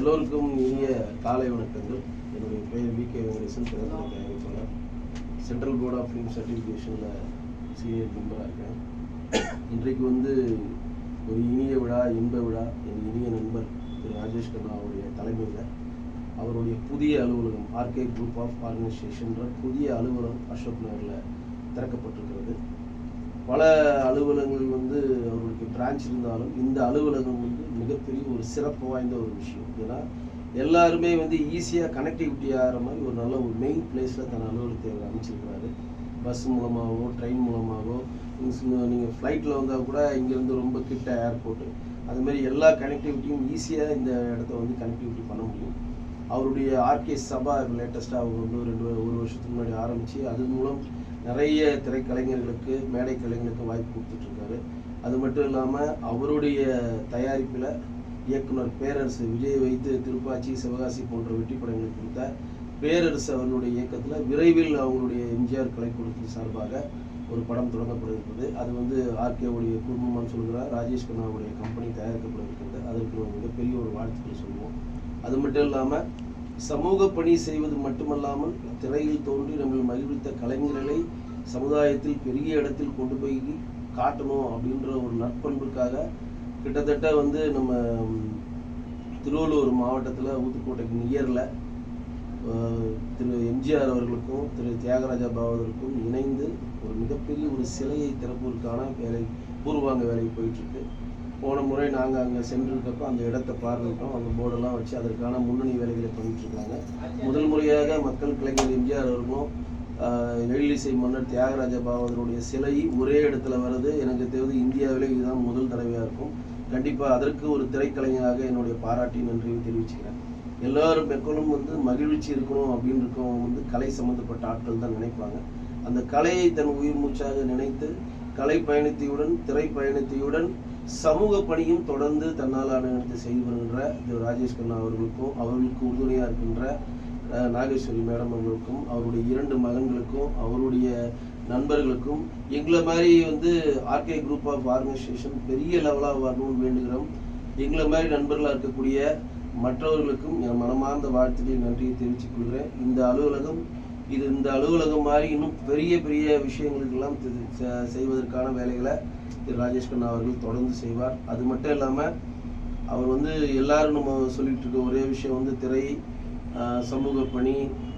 எல்லோருக்கும் இனிய காலை வணக்கங்கள். என்னுடைய பெயர் வி.கே. வெங்கடேசன், திறந்த தயாரிப்பாளர். சென்ட்ரல் போர்ட் ஆஃப் ஃபிலிம் சர்டிஃபிகேஷனில் சீனியர் மெம்பராக இருக்கேன். இன்றைக்கு ஒரு இனிய விழா, இன்ப விழா. என் இனிய நண்பர் திரு ராஜேஷ் கண்ணா அவருடைய தலைமையில் அவருடைய புதிய அலுவலகம் ஆர்கே குரூப் ஆஃப் ஆர்கனைசேஷன்ற புதிய அலுவலகம் அசோக் நகரில் திறக்கப்பட்டிருக்கிறது. பல அலுவலகங்கள் அவர்களுக்கு பிரான்ச் இருந்தாலும் இந்த அலுவலகம் மிகப்பெரிய ஒரு சிறப்பு வாய்ந்த ஒரு விஷயம். ஏன்னா எல்லாருமே ஈஸியாக கனெக்டிவிட்டி ஆகிற மாதிரி ஒரு நல்ல ஒரு மெயின் பிளேஸில் தன் அலுவலகத்தை அவர் அமைச்சிருக்கிறாரு. பஸ் மூலமாகவோ ட்ரெயின் மூலமாகவோ நீங்கள் ஃப்ளைட்டில் வந்தால் கூட இங்கேருந்து ரொம்ப கிட்ட ஏர்போர்ட்டு, அதுமாரி எல்லா கனெக்டிவிட்டியும் ஈஸியாக இந்த இடத்த கனெக்டிவிட்டி பண்ண முடியும். அவருடைய ஆர்கே சபா லேட்டஸ்ட்டாக அவங்க ஒரு வருஷத்துக்கு முன்னாடி ஆரம்பித்து அது மூலம் நிறைய திரைக்கலைஞர்களுக்கு, மேடை கலைஞர்களுக்கு வாய்ப்பு கொடுத்துட்ருக்காரு. அது மட்டும் இல்லாமல் அவருடைய தயாரிப்பில் இயக்குனர் பேரரசு விஜய் வைத்து திருப்பாச்சி, சிவகாசி போன்ற வெற்றி படங்களுக்கு கொடுத்த பேரரசு அவர்களுடைய இயக்கத்தில் விரைவில் அவங்களுடைய எம்ஜிஆர் கலைக்கூடத்தின் சார்பாக ஒரு படம் தொடங்கப்பட இருக்கிறது. அது ஆர்கேவுடைய குடும்பமானு சொல்கிறார், ராஜேஷ் கண்ணாவுடைய கம்பெனி தயாரிக்கப்பட இருக்கிறது. அதற்கு ஒரு மிகப்பெரிய ஒரு வாழ்த்துக்கள் சொல்லுவோம். அது மட்டும் இல்லாமல் சமூக பணி செய்வது மட்டுமல்லாமல் திரையில் தோன்றி நம்மளை மகிழ்வித்த கலைஞர்களை சமுதாயத்தில் பெரிய இடத்தில் கொண்டு போய் காட்டணும் அப்படின்ற ஒரு நற்பண்புக்காக கிட்டத்தட்ட நம்ம திருவள்ளூர் மாவட்டத்தில் ஊத்துக்கோட்டைக்கு நியரில் திரு எம்ஜிஆர் அவர்களுக்கும் திரு தியாகராஜா பாவதற்கும் இணைந்து ஒரு மிகப்பெரிய ஒரு சிலையை திறப்பதற்கான பூர்வாங்க வேலை போயிட்டுருக்கு. போன முறை நாங்கள் அங்கே சென்றிருக்கப்போ அந்த இடத்தை பார்த்துட்டோம். அந்த போர்டெல்லாம் வச்சு அதற்கான முன்னணி வேலைகளை பண்ணிட்டுருக்காங்க. முதல் முறையாக மக்கள் கலைஞர் எம்ஜிஆர் அவர்களும் எழிலிசை மன்னர் தியாகராஜ பாவதருடைய சிலை ஒரே இடத்துல வர்றது எனக்கு தெரிவது இந்தியாவிலே இதுதான் முதல் தடவையாக இருக்கும். கண்டிப்பாக அதற்கு ஒரு திரைக்கலைஞராக என்னுடைய பாராட்டி நன்றியும் தெரிவிச்சுக்கிறேன். எல்லோரும் பெக்கலும் மகிழ்ச்சி இருக்கணும் அப்படின்னு இருக்கவங்க கலை சம்மந்தப்பட்ட ஆட்கள் தான் நினைப்பாங்க. அந்த கலையை தன் உயிர் மூச்சாக நினைத்து கலை பயணத்தையுடன் திரை பயணத்தையுடன் சமூக பணியும் தொடர்ந்து தன்னால் அனுமதி செய்து வருகின்ற திரு ராஜேஷ் கண்ணா அவர்களுக்கு உறுதுணையாக இருக்கின்ற நாகேஸ்வரி மேடம் அவர்களுக்கும், அவருடைய 2 மகன்களுக்கும், அவருடைய நண்பர்களுக்கும் எங்களை மாதிரி ஆர்கே குரூப் ஆஃப் ஆர்கனைசேஷன் பெரிய லெவலாக வரணும்னு வேண்டுகிறோம். எங்களை மாதிரி நண்பர்களாக இருக்கக்கூடிய மற்றவர்களுக்கும் என் மனமார்ந்த வாழ்த்துக்களை நன்றியை தெரிவித்துக் கொள்கிறேன். இந்த அலுவலகம் மாதிரி இன்னும் பெரிய பெரிய விஷயங்களுக்கெல்லாம் செய்வதற்கான வேலைகளை திரு ராஜேஷ் கண்ணா அவர்கள் தொடர்ந்து செய்வார். அது மட்டும் இல்லாமல் அவர் எல்லாரும் நம்ம சொல்லிட்டு இருக்க ஒரே விஷயம் திரை, சமூக பணி,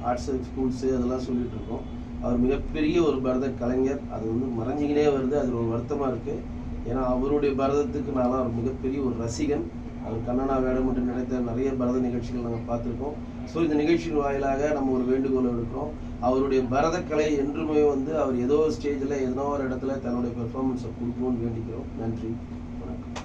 ஆர்ட்ஸ் அண்ட் ஸ்கூல்ஸு அதெல்லாம் சொல்லிட்டு இருக்கோம். அவர் மிகப்பெரிய ஒரு பரத கலைஞர். அது மறைஞ்சிக்கினே வருது. அது ஒரு வருத்தமாக இருக்குது. ஏன்னா அவருடைய பரதத்துக்கு நான்லாம் மிகப்பெரிய ஒரு ரசிகன். அவர் கண்ணனா வேடம் என்று நினைத்த நிறைய பரத நிகழ்ச்சிகள் நாங்கள் பார்த்துருக்கோம். ஸோ இந்த நிகழ்ச்சியின் வாயிலாக நம்ம ஒரு வேண்டுகோள் எடுக்கிறோம். அவருடைய பரதக்கலை என்றுமே அவர் ஏதோ ஸ்டேஜில் ஏதோ ஒரு இடத்துல தன்னுடைய பெர்ஃபார்மன்ஸை கொடுக்கணும்னு வேண்டிக்கிறோம். நன்றி, வணக்கம்.